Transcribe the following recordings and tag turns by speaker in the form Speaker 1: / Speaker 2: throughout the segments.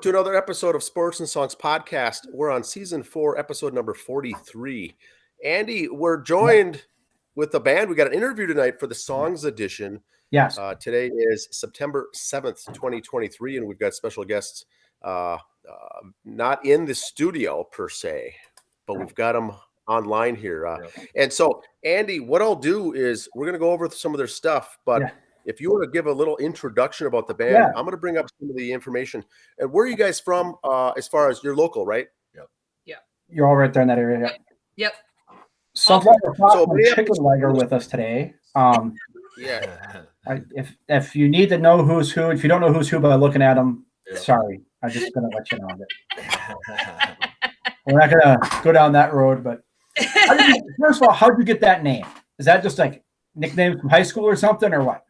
Speaker 1: To another episode of Sports and Songs podcast. We're on season 4, episode number 43. Andy, we're joined with the band. We got an interview tonight for the Songs edition.
Speaker 2: Yes.
Speaker 1: Today is September 7th, 2023, and we've got special guests not in the studio per se, but we've got them online here. And so, Andy, what I'll do is we're going to go over some of their stuff, but if you want to give a little introduction about the band, I'm going to bring up some of the information. And where are you guys from as far as you're local, right?
Speaker 3: Yep.
Speaker 2: You're all right there in that area.
Speaker 3: Yep.
Speaker 2: Sunflower Fox and Chicken Leg are with us today. If you need to know who's who, if you don't know who's who by looking at them, sorry. I'm just going to let you know that. We're not going to go down that road, but first of all, how did you get that name? Is that just like nicknames from high school or something, or what?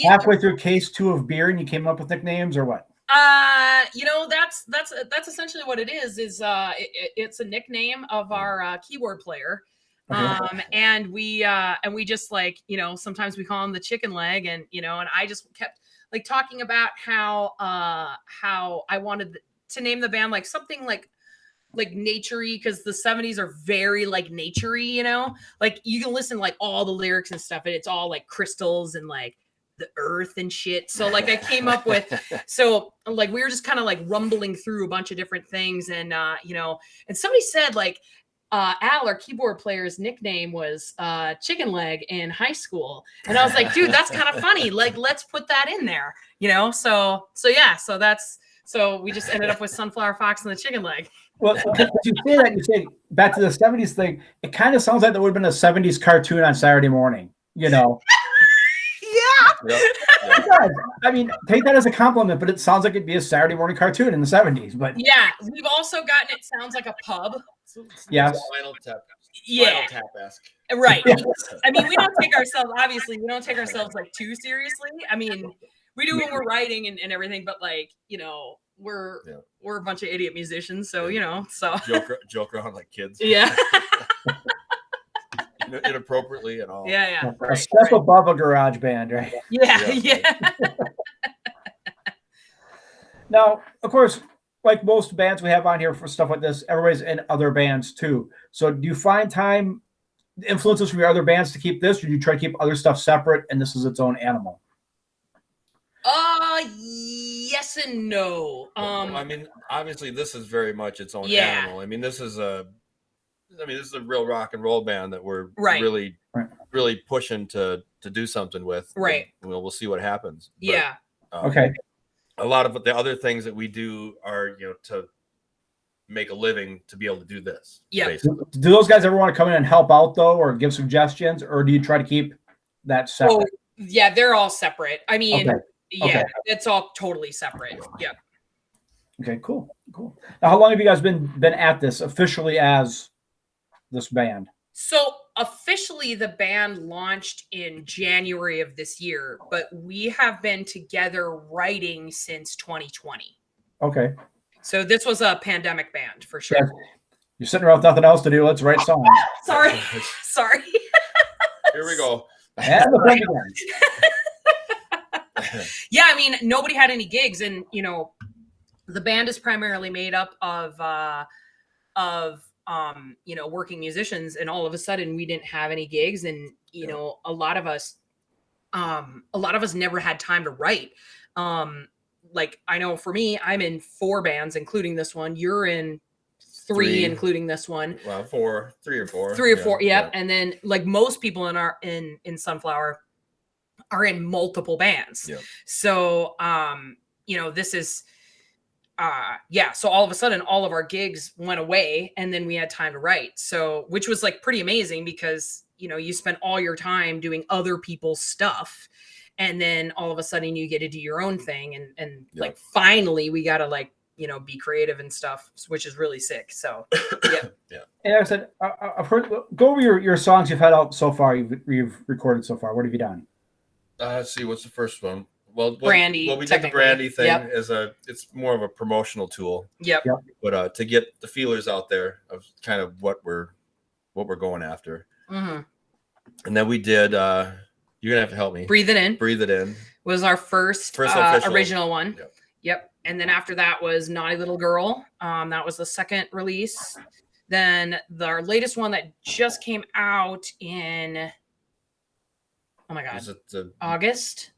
Speaker 2: Halfway through case 2 of beer and you came up with nicknames, or what?
Speaker 3: That's essentially what it is. It's a nickname of our keyboard player. And we just sometimes we call him the Chicken Leg, and I just kept talking about how I wanted to name the band something like naturey, because the 70s are very naturey, you can listen to all the lyrics and stuff, and it's all crystals and the earth and shit. So I came up with, we were just kind of rumbling through a bunch of different things, and and somebody said Al, our keyboard player's nickname was Chicken Leg in high school, and I was like, dude, that's kind of funny. Let's put that in there, So we just ended up with Sunflower Fox and the Chicken Leg.
Speaker 2: Well, you say back to the 70s thing. It kind of sounds like there would have been a 70s cartoon on Saturday morning,
Speaker 3: Yeah.
Speaker 2: I mean, take that as a compliment, but it sounds like it'd be a Saturday morning cartoon in the 70s. But
Speaker 3: yeah, we've also gotten it sounds like a pub.
Speaker 2: Yes.
Speaker 4: Spinal Tap-esque.
Speaker 3: Right. I mean, we don't take ourselves too seriously. I mean, we do when we're writing and everything, but we're a bunch of idiot musicians, so so
Speaker 4: joke around like kids.
Speaker 3: Yeah.
Speaker 4: Inappropriately and all.
Speaker 3: Yeah.
Speaker 2: A step above a garage band, right?
Speaker 3: Yeah.
Speaker 2: Now, of course, like most bands we have on here for stuff like this, everybody's in other bands too. So do you find time, influences from your other bands to keep this, or do you try to keep other stuff separate and this is its own animal?
Speaker 3: Yes and no.
Speaker 4: I mean, obviously this is very much its own animal. I mean, this is a real rock and roll band that we're really pushing to do something with.
Speaker 3: Right.
Speaker 4: We'll see what happens.
Speaker 3: Yeah.
Speaker 2: Okay.
Speaker 4: A lot of the other things that we do are, to make a living to be able to do this.
Speaker 3: Yeah.
Speaker 2: Do those guys ever want to come in and help out though, or give suggestions, or do you try to keep that separate?
Speaker 3: Oh, yeah, they're all separate. I mean, it's all totally separate. Yeah.
Speaker 2: Okay, cool. Now, how long have you guys been at this officially as this band?
Speaker 3: So officially the band launched in January of this year, but we have been together writing since 2020.
Speaker 2: Okay.
Speaker 3: So this was a pandemic band for sure.
Speaker 2: Yeah. You're sitting around with nothing else to do. Let's write songs.
Speaker 3: Sorry.
Speaker 4: Here we go.
Speaker 2: And the thing again.
Speaker 3: Yeah, I mean, nobody had any gigs, and the band is primarily made up of working musicians, and all of a sudden we didn't have any gigs, and a lot of us never had time to write. I know for me, I'm in 4 bands, including this one. You're in 3, including this one.
Speaker 4: Well, 3 or 4.
Speaker 3: 3 or 4, yep. And then most people in Sunflower are in multiple bands. Yep. So this is so all of a sudden all of our gigs went away, and then we had time to write. So which was pretty amazing, because you spend all your time doing other people's stuff, and then all of a sudden you get to do your own thing, and finally we got to be creative and stuff, which is really sick. So
Speaker 4: yeah.
Speaker 2: And I said, I've heard, go over your songs you've had out so far, you've recorded so far. What have you done?
Speaker 4: Let's see, what's the first one? Well,
Speaker 3: Brandy.
Speaker 4: We did the Brandy thing it's more of a promotional tool.
Speaker 3: Yep.
Speaker 4: But to get the feelers out there of kind of what we're going after.
Speaker 3: Mm-hmm.
Speaker 4: And then we did you're gonna have to help me.
Speaker 3: Breathe It In. was our first original one. Yep. And then after that was Naughty Little Girl. That was the second release. Then our latest one that just came out in, oh my God, August.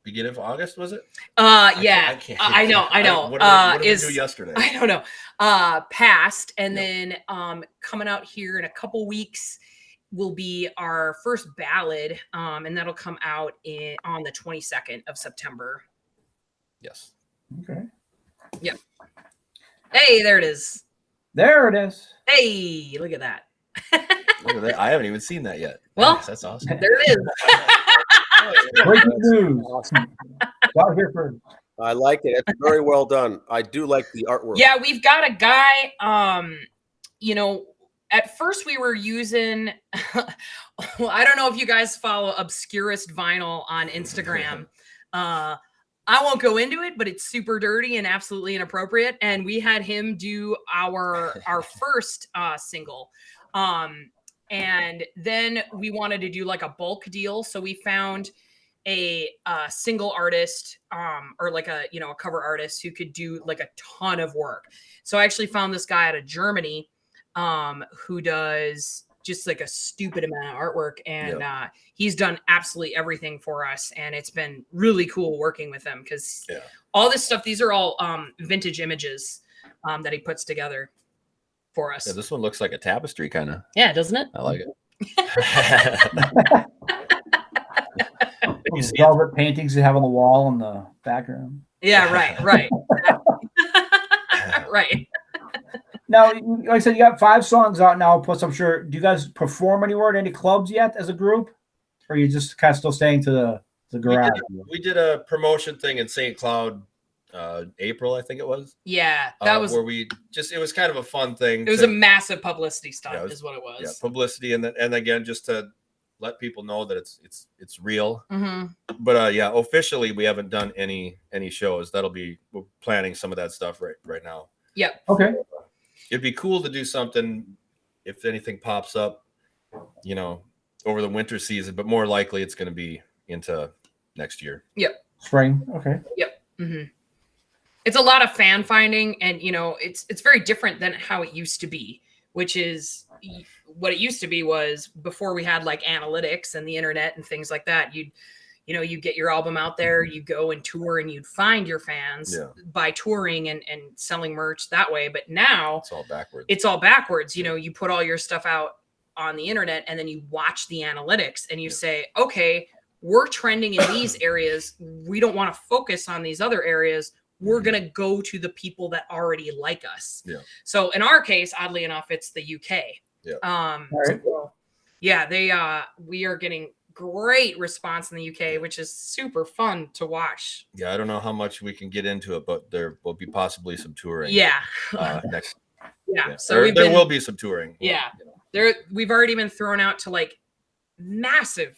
Speaker 4: Beginning of August, was it?
Speaker 3: Yeah, I know.
Speaker 4: What did we do yesterday?
Speaker 3: I don't know. Passed, and then coming out here in a couple weeks will be our first ballad, and that'll come out on the 22nd of September.
Speaker 4: Yes.
Speaker 2: Okay.
Speaker 3: Yep. Hey, there it is.
Speaker 2: There it is.
Speaker 3: Hey, look at that.
Speaker 4: Look at that. I haven't even seen that yet.
Speaker 3: Well,
Speaker 4: nice. That's awesome.
Speaker 3: There it is.
Speaker 2: Breaking news. Awesome. Out here first.
Speaker 1: I like it. It's very well done. I do like the artwork.
Speaker 3: Yeah, we've got a guy, at first we were using, well, I don't know if you guys follow Obscurest Vinyl on Instagram. I won't go into it, but it's super dirty and absolutely inappropriate. And we had him do our first single. And then we wanted to do like a bulk deal. So we found a single artist or like a cover artist who could do like a ton of work. So I actually found this guy out of Germany who does just like a stupid amount of artwork, and he's done absolutely everything for us, and it's been really cool working with him because all this stuff, these are all vintage images that he puts together for us.
Speaker 4: Yeah, this one looks like a tapestry kind of.
Speaker 3: Yeah, doesn't it?
Speaker 4: I like it.
Speaker 2: Those velvet paintings you have on the wall in the background.
Speaker 3: Yeah, right. Right.
Speaker 2: Now, like I said, you got 5 songs out now. Plus, I'm sure. Do you guys perform anywhere at any clubs yet as a group, or are you just kind of still staying to the garage?
Speaker 4: We did a promotion thing in St. Cloud, April, I think it was.
Speaker 3: Yeah, that was
Speaker 4: where we just. It was kind of a fun thing.
Speaker 3: It was a massive publicity stunt, is what it was.
Speaker 4: Yeah, publicity, and again, just to let people know that it's real.
Speaker 3: Mm-hmm.
Speaker 4: But officially, we haven't done any shows. We're planning some of that stuff right now.
Speaker 3: Yep.
Speaker 2: Okay.
Speaker 4: It'd be cool to do something if anything pops up, over the winter season, but more likely it's going to be into next year.
Speaker 3: Yep.
Speaker 2: Spring. Okay.
Speaker 3: Yep. Mm-hmm. It's a lot of fan finding, and it's very different than how it used to be, which is what it used to be was before we had like analytics and the internet and things like that. You get your album out there, you go and tour, and you'd find your fans by touring and selling merch that way. But now it's all backwards. You put all your stuff out on the internet, and then you watch the analytics and you say, okay, we're trending in these areas. We don't want to focus on these other areas. We're going to go to the people that already like us.
Speaker 4: Yeah.
Speaker 3: So in our case, oddly enough, it's the UK.
Speaker 4: Yeah.
Speaker 2: Right.
Speaker 3: So, we are getting great response in the UK, which is super fun to watch.
Speaker 4: Yeah, I don't know how much we can get into it, but there will be possibly some touring.
Speaker 3: Yeah.
Speaker 4: Next.
Speaker 3: Yeah. So
Speaker 4: there will be some touring.
Speaker 3: Yeah. We've already been thrown out to like massive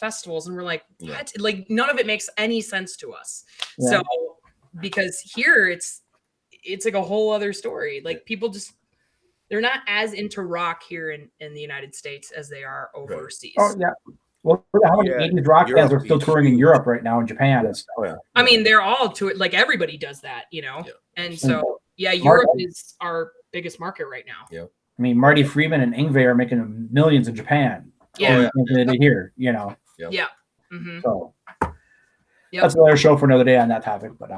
Speaker 3: festivals, and we're like, what? Yeah. Like none of it makes any sense to us. Yeah. So because here it's like a whole other story. Like people they're not as into rock here in the United States as they are overseas.
Speaker 2: Right. Oh yeah. Well, how many 80s rock bands are still touring in Europe right now, in Japan and stuff?
Speaker 3: Yeah. I mean, they're all to it. Like everybody does that, And so, Europe is our biggest market right now.
Speaker 4: Yeah.
Speaker 2: I mean, Marty Freeman and Yngwie are making millions in Japan.
Speaker 3: Yeah.
Speaker 2: Here,
Speaker 3: Yeah.
Speaker 2: Mm-hmm. So that's another show for another day on that topic. But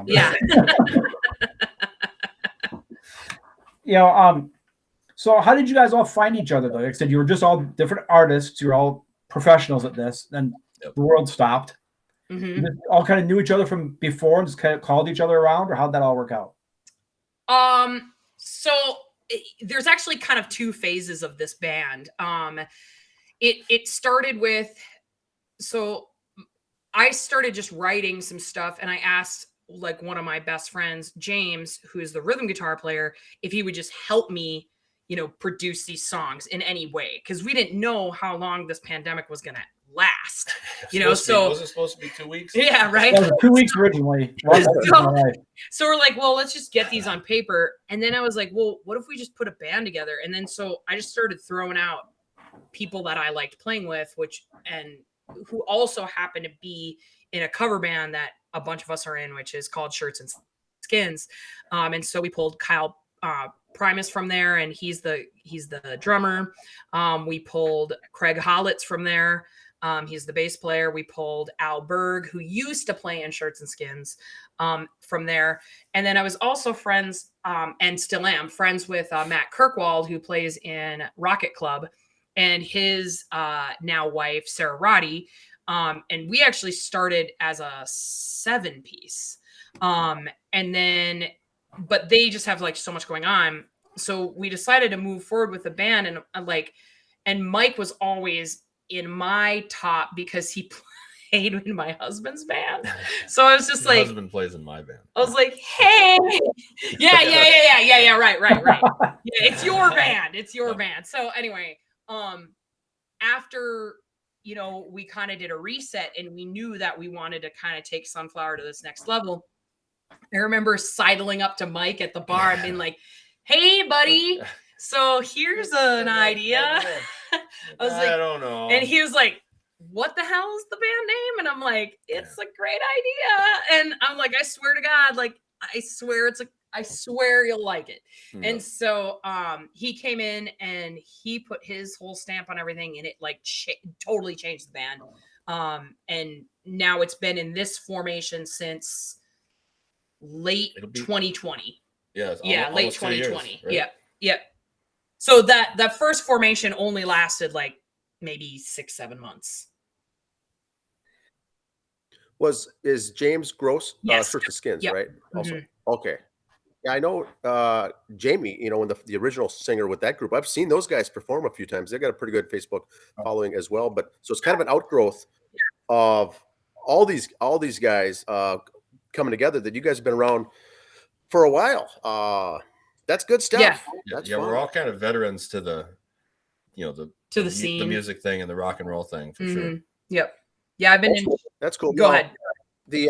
Speaker 2: so how did you guys all find each other though? Like I said, you were just all different artists. You're all professionals at this. Then the world stopped.
Speaker 3: Mm-hmm.
Speaker 2: You all kind of knew each other from before and just kind of called each other around, or how'd that all work out?
Speaker 3: So there's actually kind of 2 phases of this band. It started with, so I started just writing some stuff, and I asked like one of my best friends, James, who is the rhythm guitar player, if he would just help me, produce these songs in any way. Cause we didn't know how long this pandemic was going to last, so
Speaker 4: was it supposed to be 2 weeks?
Speaker 3: Yeah. Right.
Speaker 2: It was 2 weeks originally.
Speaker 3: So we're like, well, let's just get these on paper. And then I was like, well, what if we just put a band together? And then, so I just started throwing out people that I liked playing with, and who also happened to be in a cover band that a bunch of us are in, which is called Shirts and Skins. And so we pulled Kyle Primus from there, and he's the drummer. We pulled Craig Hollitz from there. He's the bass player. We pulled Al Berg, who used to play in Shirts and Skins, from there. And then I was also friends, and still am friends with Matt Kirkwald, who plays in Rocket Club, and his now wife, Sarah Roddy. And we actually started as a 7-piece. And then, but they just have like so much going on. So we decided to move forward with the band, and Mike was always in my top because he played in my husband's band. So I was just
Speaker 4: My
Speaker 3: like,
Speaker 4: husband plays in my band.
Speaker 3: I was like, hey, yeah, right. Yeah, it's your band. It's your band. So anyway, after, we kind of did a reset and we knew that we wanted to kind of take Sunflower to this next level. I remember sidling up to Mike at the bar and being like, hey, buddy, so here's an idea. I was like,
Speaker 4: I don't know.
Speaker 3: And he was like, what the hell is the band name? And I'm like, it's a great idea. And I'm like, I swear to God, like, I swear you'll like it. Yeah. And so he came in and he put his whole stamp on everything, and it like totally changed the band. And now it's been in this formation since late 2020.
Speaker 4: Yeah,
Speaker 3: late 2020.
Speaker 4: Years, right?
Speaker 3: Yep. So that first formation only lasted like maybe 6-7 months.
Speaker 1: Is James Gross
Speaker 3: yes.
Speaker 1: Shirts and Skins,
Speaker 3: yep.
Speaker 1: right? Also,
Speaker 3: mm-hmm.
Speaker 1: Okay. Yeah, I know Jamie, when the original singer with that group, I've seen those guys perform a few times. They've got a pretty good Facebook following as well. But so it's kind of an outgrowth of all these guys coming together that you guys have been around for a while. That's good stuff.
Speaker 4: Yeah, we're all kind of veterans to the
Speaker 3: scene,
Speaker 4: the music thing and the rock and roll thing for sure.
Speaker 3: Yep. Yeah, I've been
Speaker 1: That's cool.
Speaker 3: Go ahead.
Speaker 1: The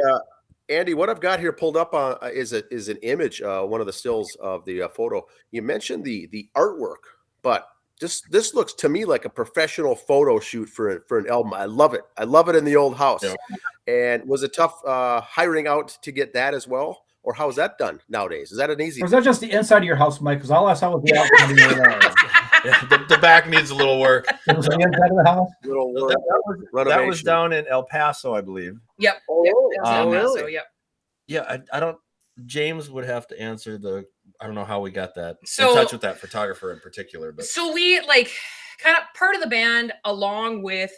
Speaker 1: Andy, what I've got here pulled up is an image, one of the stills of the photo. You mentioned the artwork, but this looks to me like a professional photo shoot for an album. I love it. I love it in the old house. Yeah. And was it tough hiring out to get that as well? Or how is that done nowadays? Is that an easy?
Speaker 2: Or is that just the inside of your house, Mike? Because all I saw was the outside of your house.
Speaker 4: The back needs a little work.
Speaker 2: It was the inside of the house.
Speaker 1: Little work.
Speaker 4: That was down in El Paso, I believe.
Speaker 3: Yep.
Speaker 1: Really?
Speaker 3: Yep.
Speaker 4: Yeah, I don't. James would have to answer I don't know how we got that in touch with that photographer in particular. But
Speaker 3: so we kind of part of the band, along with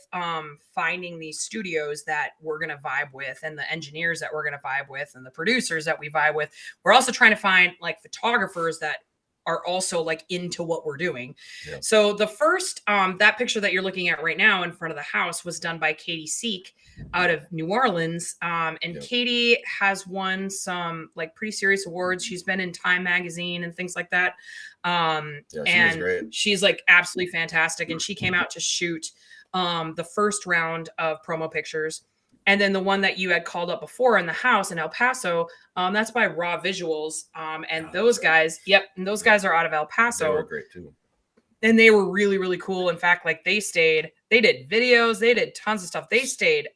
Speaker 3: finding these studios that we're going to vibe with, and the engineers that we're going to vibe with, and the producers that we vibe with. We're also trying to find photographers that are also into what we're doing. Yeah. So the first, that picture that you're looking at right now in front of the house was done by Kaity Seek out of New Orleans. And Kaity has won some pretty serious awards. She's been in Time magazine and things like that.
Speaker 4: And great.
Speaker 3: She's absolutely fantastic. And she came out to shoot the first round of promo pictures. And then the one that you had called up before in the house in El Paso, that's by Raw Visuals. And those guys, those guys are out of El Paso.
Speaker 4: They were great too.
Speaker 3: And they were really, really cool. In fact, they did videos, they did tons of stuff. They stayed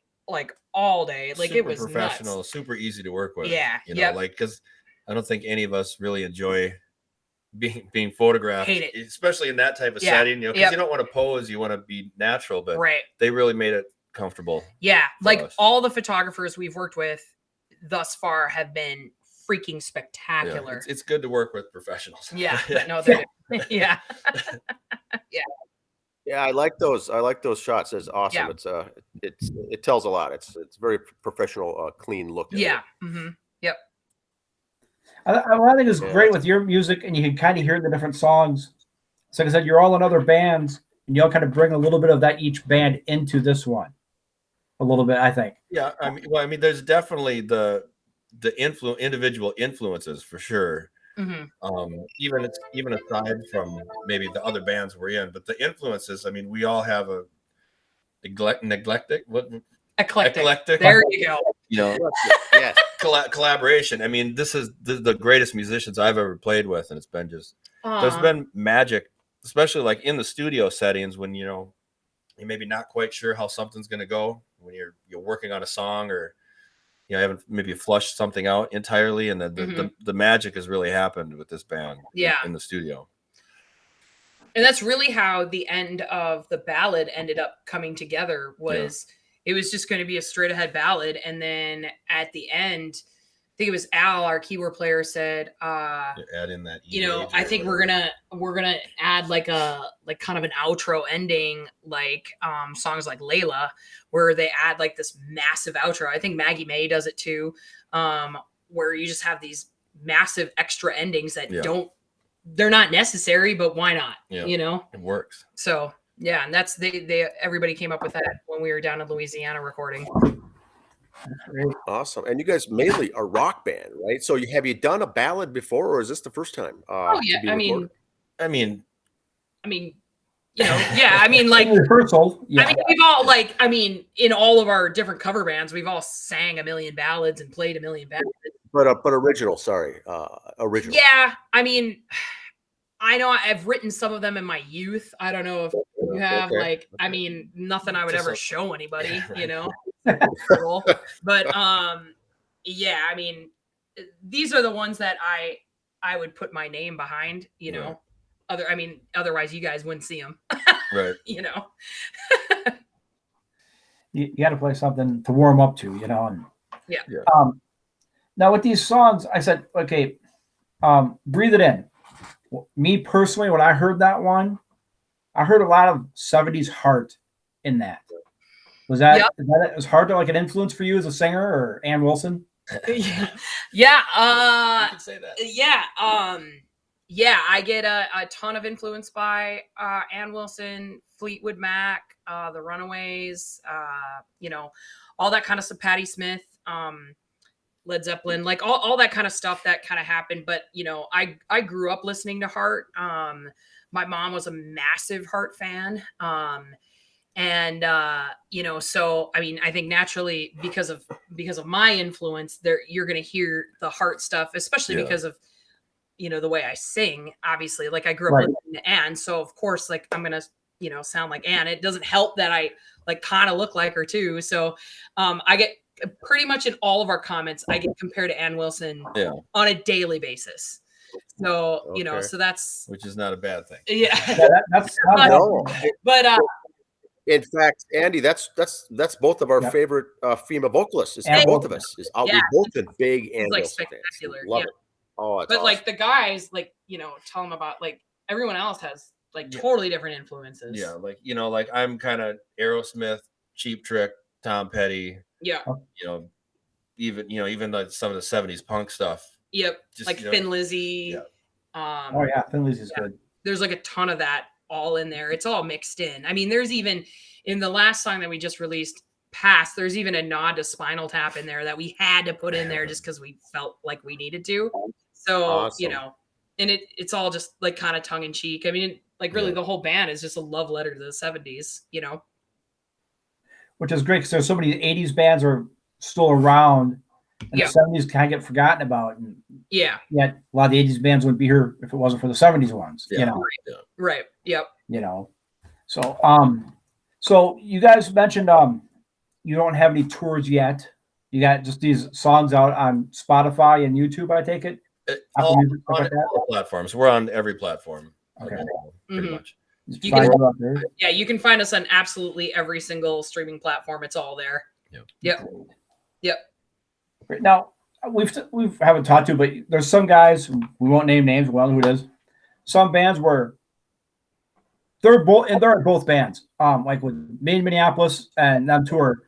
Speaker 3: all day.
Speaker 4: Super
Speaker 3: it was
Speaker 4: professional,
Speaker 3: nuts.
Speaker 4: Super easy to work with.
Speaker 3: Yeah.
Speaker 4: Because I don't think any of us really enjoy being photographed,
Speaker 3: hate it.
Speaker 4: Especially in that type of setting, because you don't want to pose, you want to be natural, but they really made it comfortable.
Speaker 3: Yeah, all the photographers we've worked with thus far have been freaking spectacular.
Speaker 4: Yeah, it's good to work with professionals.
Speaker 3: Yeah, no, they're yeah.
Speaker 1: Yeah, I like those shots. It's awesome. Yeah. It tells a lot. It's very professional, clean look.
Speaker 3: Yeah. Mm-hmm. Yep.
Speaker 2: What I think is great with your music, and you can kind of hear the different songs. So like I said, you're all in other bands, and you all kind of bring a little bit of that each band into this one. A little bit, I think.
Speaker 4: Yeah, I mean, there's definitely the individual influences for sure. Mm-hmm. Even aside from maybe the other bands we're in, but the influences. I mean, we all have a eclectic.
Speaker 3: There you go.
Speaker 1: Yes.
Speaker 4: Collaboration. I mean, this is the greatest musicians I've ever played with, and it's been just there's been magic, especially in the studio settings when you're maybe not quite sure how something's going to go, when you're working on a song, or haven't maybe flushed something out entirely, and the magic has really happened with this band in the studio.
Speaker 3: And that's really how the end of the ballad ended up coming together. It was just going to be a straight ahead ballad, and then at the end, I think it was Al, our keyboard player, said,
Speaker 4: add in that,
Speaker 3: I think we're gonna add like kind of an outro ending, like songs like Layla, where they add like this massive outro. I think Maggie May does it too, where you just have these massive extra endings that they're not necessary, but why not? It
Speaker 4: works.
Speaker 3: So yeah, and that's everybody came up with that when we were down in Louisiana recording.
Speaker 1: Awesome. And you guys mainly a rock band, right? So have you done a ballad before, or is this the first time?
Speaker 3: I mean,
Speaker 2: like rehearsal.
Speaker 3: Yeah. I mean, we've all in all of our different cover bands, we've all sang a million ballads and played a million ballads.
Speaker 1: But original, original.
Speaker 3: Yeah, I mean, I know I've written some of them in my youth. I don't know if you have I mean, nothing I would ever show anybody, but yeah, I mean, these are the ones that I would put my name behind, otherwise you guys wouldn't see them.
Speaker 4: Right.
Speaker 2: You got to play something to warm up to, and now with these songs, I said, okay, Breathe It In. Me personally, when I heard that one, I heard a lot of 70s heart in that. Was that was heart like an influence for you as a singer, or Ann Wilson?
Speaker 3: Yeah.
Speaker 4: You can say that.
Speaker 3: Yeah, I get a ton of influence by Ann Wilson, Fleetwood Mac, the Runaways, all that kind of stuff, Patti Smith, Led Zeppelin, like all that kind of stuff that kind of happened. But, I grew up listening to Heart. My mom was a massive Heart fan. So, I mean, I think naturally because of my influence there, you're going to hear the Heart stuff, especially because of, the way I sing, obviously. Like I grew up listening to Ann. So of course, like I'm going to, sound like Ann. It doesn't help that I like kind of look like her too. So, I get pretty much in all of our comments, I get compared to Ann Wilson on a daily basis. So, so that's,
Speaker 4: which is not a bad thing.
Speaker 3: Yeah.
Speaker 2: That's
Speaker 3: but
Speaker 1: in fact, Andy, that's both of our favorite female vocalists. It's for both of us. We've both been big Ann Wilson fans. Love it. Oh, it's awesome.
Speaker 3: Like the guys, like, tell them about, like, everyone else has like totally different influences.
Speaker 4: Yeah, like like I'm kind of Aerosmith, Cheap Trick, Tom Petty.
Speaker 3: Yeah.
Speaker 4: Even like some of the 70s punk stuff.
Speaker 3: Yep. Just, like Thin Lizzy.
Speaker 2: Yeah. Thin Lizzy's good.
Speaker 3: There's like a ton of that all in there. It's all mixed in. I mean, there's even in the last song that we just released, Past, there's even a nod to Spinal Tap in there that we had to put in there just because we felt like we needed to. So,
Speaker 1: awesome.
Speaker 3: And it's all just like kind of tongue in cheek. I mean, like really the whole band is just a love letter to the 70s,
Speaker 2: Which is great because there's so many 80s bands are still around and the 70s kind of get forgotten about. And yet a lot of the 80s bands wouldn't be here if it wasn't for the 70s ones,
Speaker 3: Right. Yep.
Speaker 2: So you guys mentioned you don't have any tours yet. You got just these songs out on Spotify and YouTube, I take it?
Speaker 4: On all platforms. We're on every platform.
Speaker 2: Okay.
Speaker 4: Pretty much.
Speaker 3: You can find us on absolutely every single streaming platform. It's all there. Yep.
Speaker 2: Right now, we haven't talked to, but there's some guys, we won't name names, we don't know who it is. Some bands where they're at both bands. Like with me in Minneapolis and on tour,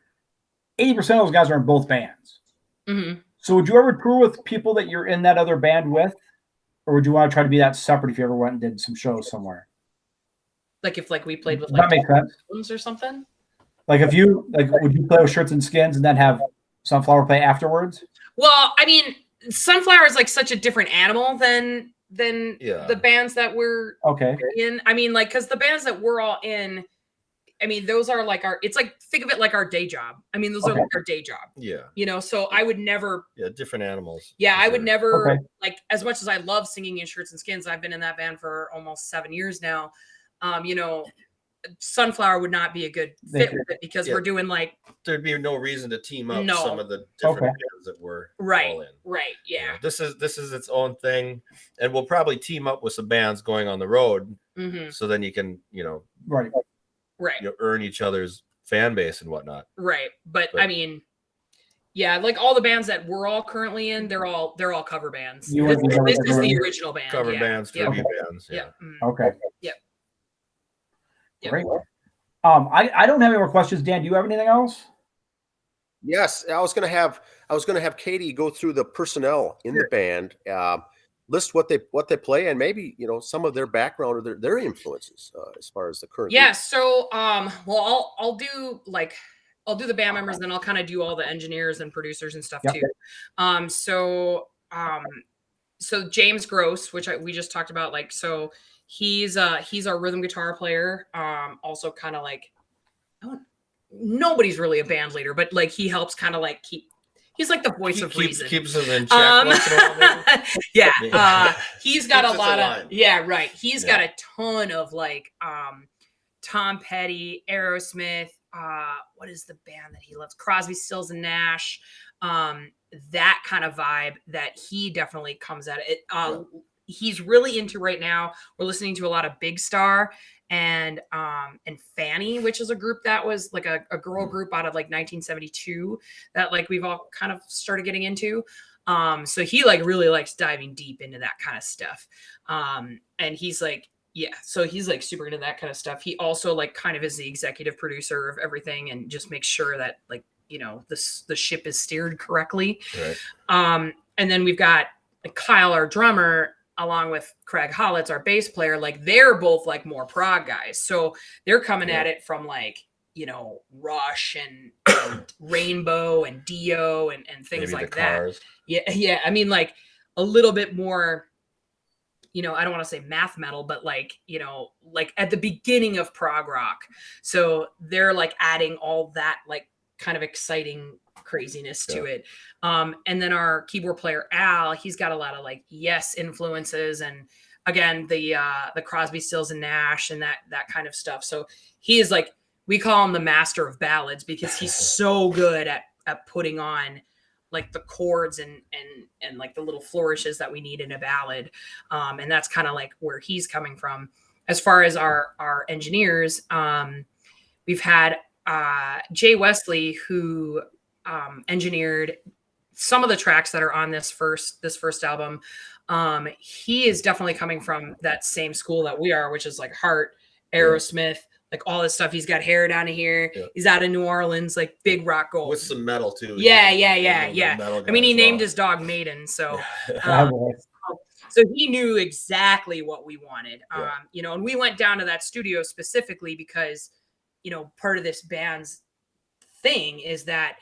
Speaker 2: 80% of those guys are in both bands.
Speaker 3: Mm-hmm.
Speaker 2: So would you ever tour with people that you're in that other band with? Or would you want to try to be that separate if you ever went and did some shows somewhere?
Speaker 3: Like if we played with
Speaker 2: that makes sense
Speaker 3: or something?
Speaker 2: Like if you would you play with Shirts and Skins and then have Sunflower play afterwards?
Speaker 3: Well, I mean, Sunflower is like such a different animal than the bands that we're in. I mean, like, because the bands that we're all in, I mean, those are like it's like, think of it like our day job. I mean, those are like our day job.
Speaker 4: Yeah.
Speaker 3: So I would never.
Speaker 4: Yeah, different animals.
Speaker 3: Yeah, I would never, like, as much as I love singing in Shirts and Skins, I've been in that band for almost 7 years now. Sunflower would not be a good fit with it because we're doing like
Speaker 4: there'd be no reason to team up some of the different bands that we're all in.
Speaker 3: Right. Yeah.
Speaker 4: You know, this is its own thing, and we'll probably team up with some bands going on the road. So then you can,
Speaker 2: right.
Speaker 4: Earn each other's fan base and whatnot.
Speaker 3: Right. But I mean, yeah, like all the bands that we're all currently in, they're all cover bands. This is the original band.
Speaker 4: Cover bands, tribute bands. Yeah.
Speaker 2: Okay.
Speaker 3: Yep.
Speaker 2: Great. I don't have any more questions. Dan, do you have anything else?
Speaker 1: Yes, I was gonna have Kaity go through the personnel in the band, list what they play, and maybe some of their background or their influences as far as the current.
Speaker 3: Yeah. Group. So well, I'll do the band members, then I'll kind of do all the engineers and producers and stuff too. So James Gross, which we just talked about, like, so he's our rhythm guitar player. Also kind of like, nobody's really a band leader, but like he helps kind of like he's like the voice of reason.
Speaker 4: Keeps them in check.
Speaker 3: Yeah. He's got a lot of, right. He's got a ton of like, Tom Petty, Aerosmith, what is the band that he loves? Crosby, Stills and Nash. That kind of vibe that he definitely comes at it. He's really into right now. We're listening to a lot of Big Star and Fanny, which is a group that was like a girl group out of like 1972 that like we've all kind of started getting into. So he like really likes diving deep into that kind of stuff. And he's like, so he's like super into that kind of stuff. He also like kind of is the executive producer of everything and just makes sure that like, the ship is steered correctly. Right. And then we've got Kyle, our drummer, along with Craig Hollitz, our bass player. Like they're both like more prog guys. So they're coming at it from like, Rush and Rainbow and Dio and things maybe like that. Yeah. I mean, like a little bit more, I don't want to say math metal, but like, like at the beginning of prog rock. So they're like adding all that like kind of exciting craziness to it. And then our keyboard player, Al, he's got a lot of like Yes influences. And again, the Crosby, Stills and Nash and that kind of stuff. So he is like, we call him the master of ballads because he's so good at putting on like the chords and like the little flourishes that we need in a ballad. And that's kind of like where he's coming from. As far as our engineers, we've had Jay Wesley, who engineered some of the tracks that are on this first album. He is definitely coming from that same school that we are, which is like Heart, Aerosmith, like all this stuff. He's got hair down here. Yeah. He's out of New Orleans, like big rock gold.
Speaker 4: With some metal too.
Speaker 3: Yeah. I mean, he named his dog Maiden. So, so he knew exactly what we wanted. And we went down to that studio specifically because, part of this band's thing is that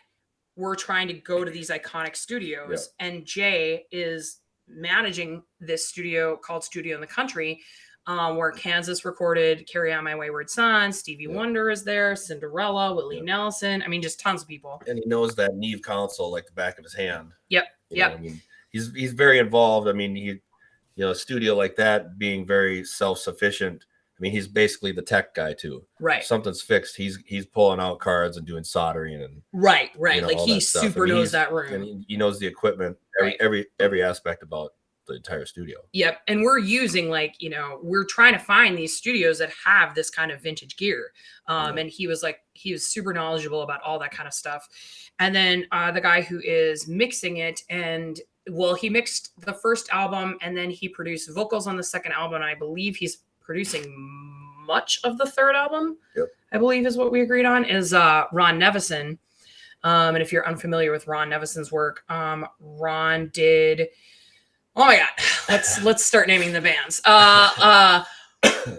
Speaker 3: we're trying to go to these iconic studios, and Jay is managing this studio called Studio in the Country, where Kansas recorded Carry On My Wayward Son, Stevie Wonder is there, Cinderella, Willie Nelson. I mean, just tons of people.
Speaker 4: And he knows that Neve console like the back of his hand.
Speaker 3: Yep.
Speaker 4: I mean, he's very involved. I mean, a studio like that being very self-sufficient. I mean, he's basically the tech guy too.
Speaker 3: Right.
Speaker 4: Something's fixed. He's pulling out cards and doing soldering and
Speaker 3: right. Like he super knows that room.
Speaker 4: And he knows the equipment, every aspect about the entire studio.
Speaker 3: Yep. And we're using we're trying to find these studios that have this kind of vintage gear. And he was super knowledgeable about all that kind of stuff. And then the guy who is mixing it he mixed the first album and then he produced vocals on the second album. And I believe he's producing much of the third album.
Speaker 4: Yep. I
Speaker 3: believe is what we agreed on is Ron Nevison. And if you're unfamiliar with Ron Nevison's work, Ron did, oh my God, let's start naming the bands.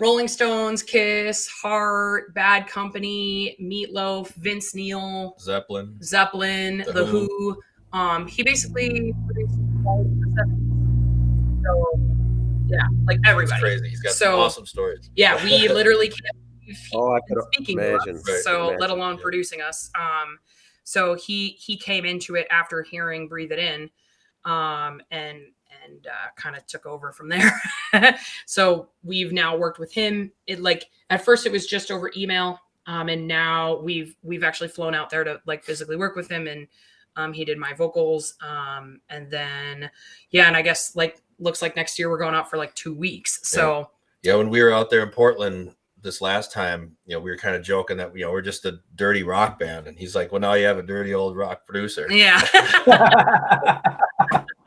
Speaker 3: Rolling Stones, Kiss, Heart, Bad Company, Meatloaf, Vince Neil,
Speaker 4: Zeppelin,
Speaker 3: The Who. He basically produced all of the 70s. So yeah, like everybody.
Speaker 4: That's crazy. He's got some awesome stories.
Speaker 3: Yeah, we literally can't believe
Speaker 1: speaking to us,
Speaker 3: let alone producing us. So he came into it after hearing Breathe It In, and and kind of took over from there. So we've now worked with him. At first it was just over email, and now we've actually flown out there to like physically work with him, and he did my vocals, and then and I guess looks like next year we're going out for like 2 weeks. So
Speaker 4: when we were out there in Portland this last time, we were kind of joking that we're just a dirty rock band, and he's like, well, now you have a dirty old rock producer.
Speaker 3: Yeah.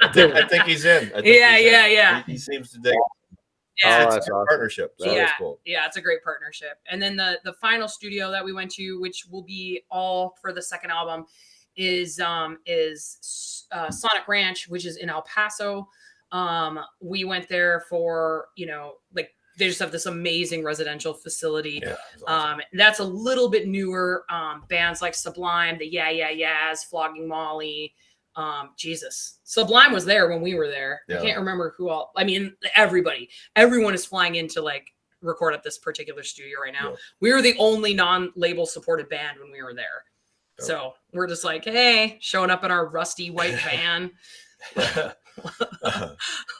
Speaker 4: I think he's in.
Speaker 3: Yeah.
Speaker 4: He seems to dig.
Speaker 3: Yeah,
Speaker 4: it's a partnership. So
Speaker 3: yeah,
Speaker 4: it's cool.
Speaker 3: Yeah, it's a great partnership. And then the final studio that we went to, which will be all for the second album, is Sonic Ranch, which is in El Paso. We went there for they just have this amazing residential facility.
Speaker 4: Yeah, awesome.
Speaker 3: That's a little bit newer. Bands like Sublime, the Yeah Yeah Yeahs, Flogging Molly. Jesus, Sublime was there when we were there. I can't remember who all. I mean, everyone is flying in to like record at this particular studio right now. We were the only non-label supported band when we were there. So we're just like, hey, showing up in our rusty white van,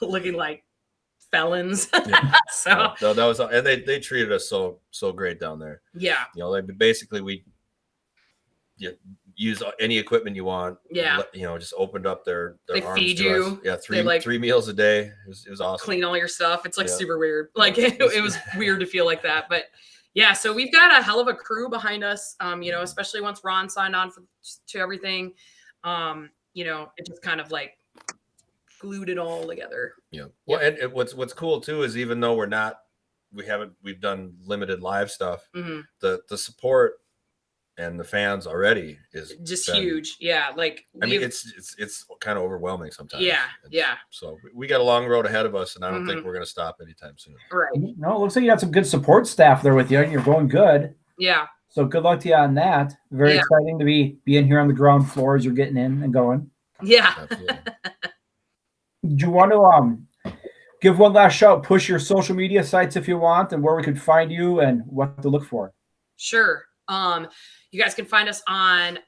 Speaker 3: looking like felons. So
Speaker 4: no, that was, and they treated us so great down there.
Speaker 3: Yeah.
Speaker 4: Basically we use any equipment you want.
Speaker 3: Yeah.
Speaker 4: Just opened up their
Speaker 3: they
Speaker 4: arms
Speaker 3: feed
Speaker 4: to
Speaker 3: you.
Speaker 4: us. Yeah, three meals a day. It was awesome.
Speaker 3: Clean all your stuff. It's like super weird. Like it was weird to feel like that, but yeah. So we've got a hell of a crew behind us. Especially once Ron signed on to everything. It just kind of like glued it all together.
Speaker 4: Yeah. Well, and what's cool too is even though we've done limited live stuff, the support and the fans already is
Speaker 3: just huge. Yeah.
Speaker 4: It's kind of overwhelming sometimes.
Speaker 3: Yeah.
Speaker 4: So we got a long road ahead of us, and I don't think we're going to stop anytime soon.
Speaker 3: Right.
Speaker 2: No, it looks like you got some good support staff there with you, and you're going good.
Speaker 3: Yeah.
Speaker 2: So good luck to you on that. Very exciting to be in here on the ground floor as you're getting in and going.
Speaker 3: Yeah.
Speaker 2: Do you want to give one last shout, push your social media sites if you want, and where we could find you and what to look for?
Speaker 3: Sure. You guys can find us on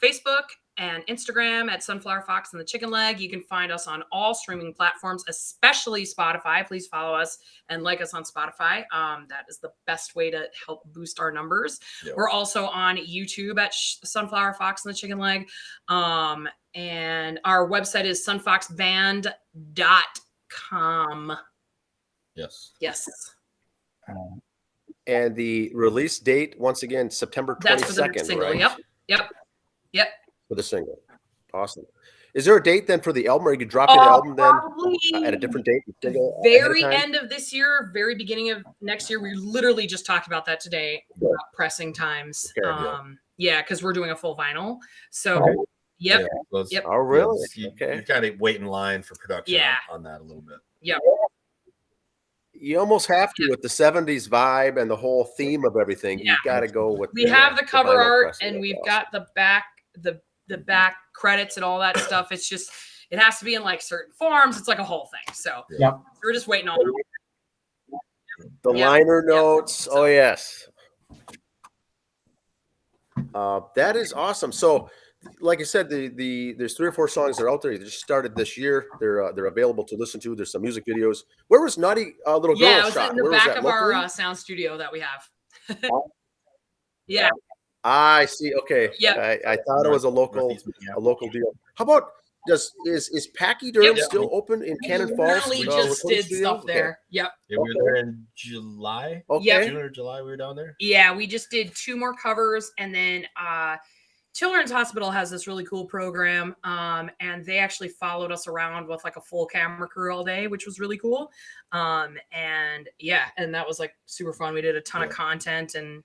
Speaker 3: Facebook and Instagram at Sunflower Fox and the Chicken Leg. You can find us on all streaming platforms, especially Spotify. Please follow us and like us on Spotify. That is the best way to help boost our numbers. Yep. We're also on YouTube at Sunflower Fox and the Chicken Leg. And our website is sunfoxband.com. Yes.
Speaker 1: And the release date, once again, September 22nd,
Speaker 3: that's for the single,
Speaker 1: right?
Speaker 3: Yep.
Speaker 1: For the single. Awesome. Is there a date then for the album, or you could drop in the album then at a different date?
Speaker 3: Very end of this year, very beginning of next year. We literally just talked about that today, about pressing times.
Speaker 1: Okay,
Speaker 3: because we're doing a full vinyl. So, yep.
Speaker 1: Oh, really?
Speaker 4: You kind of wait in line for production on that a little bit.
Speaker 3: Yep.
Speaker 1: You almost have to with the 70s vibe and the whole theme of everything. You got to go with.
Speaker 3: We have the cover art, and we've got the back, the back credits and all that stuff. It's just it has to be in like certain forms. It's like a whole thing. So we're just waiting on
Speaker 1: the liner notes. Oh yes, that is awesome. So, like I said, there's 3 or 4 songs that are out there. They just started this year. They're available to listen to. There's some music videos. Where was Naughty Little Girl
Speaker 3: Yeah, it was
Speaker 1: shot?
Speaker 3: in the
Speaker 1: Where
Speaker 3: back
Speaker 1: was that,
Speaker 3: of
Speaker 1: locally?
Speaker 3: our sound studio that we have. Yeah.
Speaker 1: I see. Okay.
Speaker 3: Yeah.
Speaker 1: I thought it was a local deal. How about is Pachyderm still open in Cannon Falls?
Speaker 3: We just did stuff there. Yep.
Speaker 4: Yeah, we were there in July.
Speaker 1: Okay.
Speaker 4: June or July, we were down there.
Speaker 3: Yeah, we just did 2 more covers, and then Children's Hospital has this really cool program, and they actually followed us around with like a full camera crew all day, which was really cool. And that was like super fun. We did a ton of content and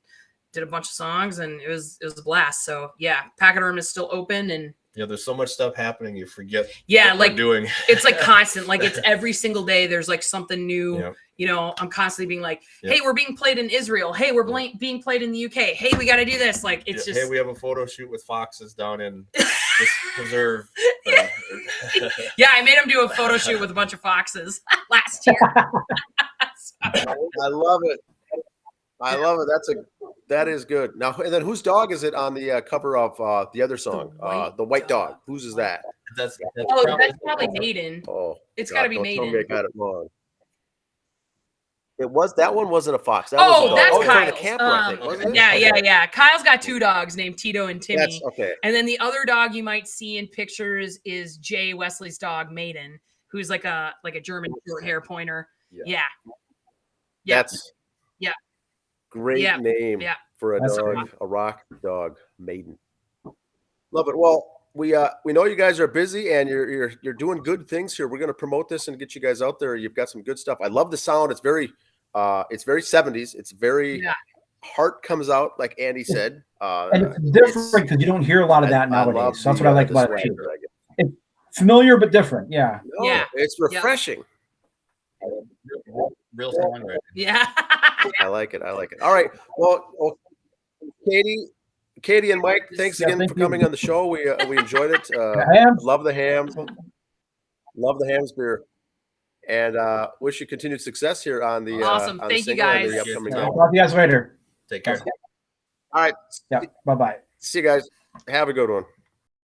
Speaker 3: did a bunch of songs, and it was a blast. So yeah, Pachyderm is still open, and
Speaker 4: there's so much stuff happening, you forget
Speaker 3: what
Speaker 4: we're doing.
Speaker 3: It's like constant, like it's every single day there's like something new. I'm constantly being like, hey, we're being played in Israel. Hey, we're being played in the UK. Hey, we got to do this. Like it's just,
Speaker 4: hey, we have a photo shoot with foxes down in this preserve.
Speaker 3: I made him do a photo shoot with a bunch of foxes last year.
Speaker 1: I love it. That is good. Now, and then whose dog is it on the cover of the other song? The white dog. Whose is that?
Speaker 4: That's
Speaker 3: that's probably maiden.
Speaker 1: Oh,
Speaker 3: It's got to be
Speaker 1: don't tell me I
Speaker 3: maiden.
Speaker 1: got it wrong. It was that one wasn't a fox. That
Speaker 3: Oh,
Speaker 1: was a
Speaker 3: that's
Speaker 1: dog.
Speaker 3: Kyle's.
Speaker 1: The camper, I think, wasn't it?
Speaker 3: Yeah. Kyle's got 2 dogs named Tito and Timmy.
Speaker 1: That's okay.
Speaker 3: And then the other dog you might see in pictures is Jay Wesley's dog, Maiden, who's like a German short hair pointer. Yeah.
Speaker 1: That's great name for a dog,
Speaker 3: awesome.
Speaker 1: a rock dog, Maiden. Love it. Well, we know you guys are busy and you're doing good things here. We're going to promote this and get you guys out there. You've got some good stuff. I love the sound. It's very 70s. It's very heart comes out, like Andy said.
Speaker 2: And it's different because you don't hear a lot of that nowadays. So that's what I like about it too. It's familiar but different. Yeah.
Speaker 1: No, it's refreshing.
Speaker 4: Real songwriter.
Speaker 3: Yeah.
Speaker 1: I like it. All right. Well, Kaity and Mike, thanks again for coming on the show. We enjoyed it. Love the hams. Love the hams beer. And wish you continued success here on the
Speaker 3: awesome.
Speaker 1: On
Speaker 3: Thank
Speaker 1: the
Speaker 3: you guys.
Speaker 1: the upcoming
Speaker 2: Talk to you guys later.
Speaker 4: Take care.
Speaker 1: All right.
Speaker 2: Yeah. Bye-bye.
Speaker 1: See you guys. Have a good one.